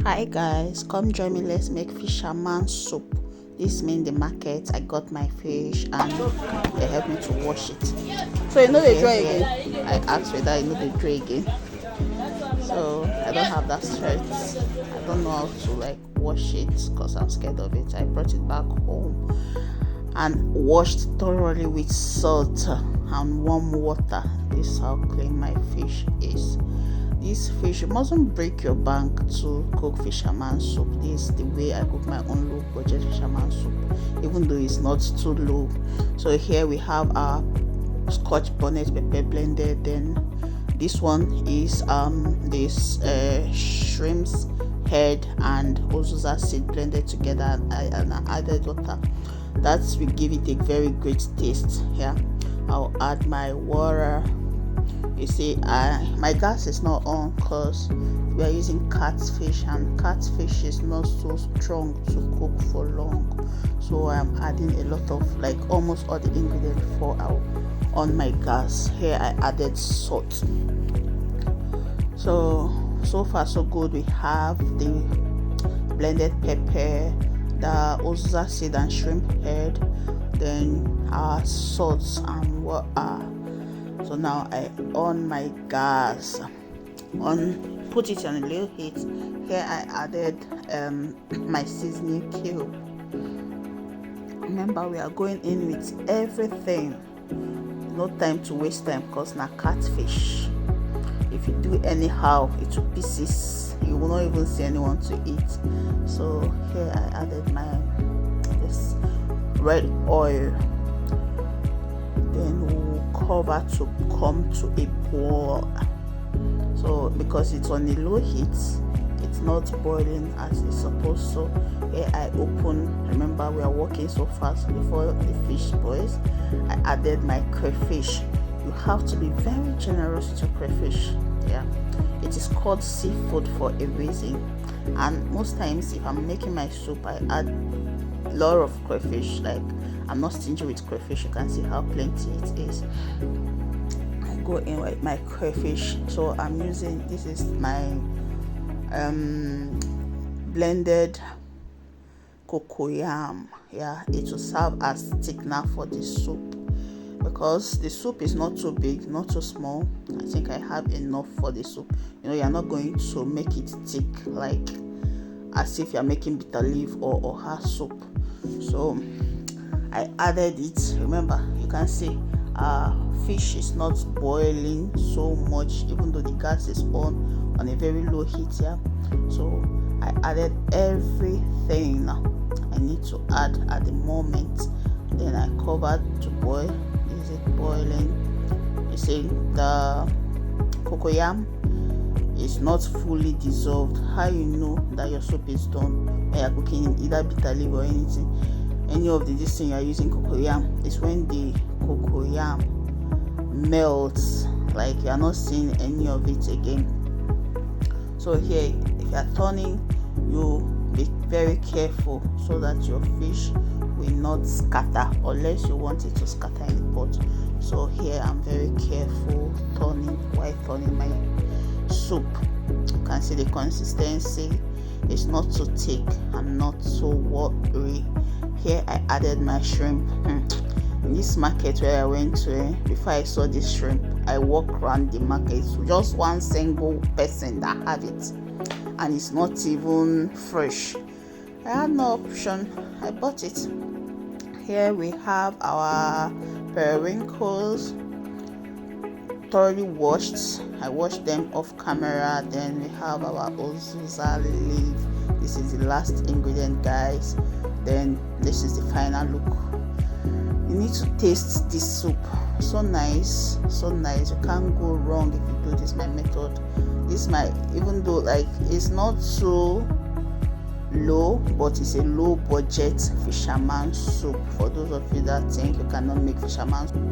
Hi guys, come join me. Let's make fisherman soup. This means the market. I got my fish and they helped me to wash it. So you know they dry again? I asked whether you know they dry again. So I don't have that strength. I don't know how to wash it because I'm scared of it. I brought it back home and washed thoroughly with salt and warm water. This is how clean my fish is. This fish, you mustn't break your bank to cook fisherman soup. This is the way I cook my own low budget fisherman soup, even though it's not too low. So here we have our scotch bonnet pepper blended. Then this one is this shrimp's head and uzuza seed blended together, and I added water. That will give it a very great taste. Here I'll add my water. You see, my gas is not on because we are using catfish, and catfish is not so strong to cook for long. So I'm adding a lot of almost all the ingredients for on my gas. Here I added salt. So far so good. We have the blended pepper, the uzuza seed and shrimp head, then our salts and water. So now I on my gas, put it on a little heat. Here I added my seasoning cube. Remember, we are going in with everything. No time to waste time because now catfish. If you do anyhow, it will pieces. You will not even see anyone to eat. So here I added this red oil. Then we'll cover to come to a boil. So because it's on a low heat, it's not boiling as it's supposed to. Here I open. Remember, we are working so fast before the fish boils. I added my crayfish. You have to be very generous to crayfish. Yeah, it is called seafood for a reason. And most times, if I'm making my soup, I add a lot of crayfish. I'm not stingy with crayfish. You can see how plenty it is. I go in with my crayfish. So I'm using, this is my blended cocoyam. Yeah, it will serve as thickener for the soup because the soup is not too big, not too small. I think I have enough for the soup. You're not going to make it thick as if you're making bitter leaf or oha soup. So I added it. Remember, you can see fish is not boiling so much, even though the gas is on a very low heat. Yeah, so I added everything I need to add at the moment. Then I covered to boil. Is it boiling? You see, the cocoyam is not fully dissolved. How you know that your soup is done when you're cooking in either bitter leaf or anything? Any of this thing you are using cocoyam is when the cocoyam melts, you are not seeing any of it again. So here, if you are turning, you be very careful so that your fish will not scatter, unless you want it to scatter in the pot. So here I'm very careful while turning my soup. You can see the consistency. It's not too thick and not so watery. Here I added my shrimp. In this market where I went to, before I saw this shrimp, I walked around the market. So just one single person that have it, and it's not even fresh. I had no option. I bought it. Here we have our periwinkles thoroughly washed. I washed them off camera. Then we have our uzuza leaf. This is the last ingredient, guys. Then this is the final look. You need to taste this soup. So nice, so nice. You can't go wrong if you do this my method. Even though it's not so low, but it's a low budget fisherman soup for those of you that think you cannot make fisherman soup.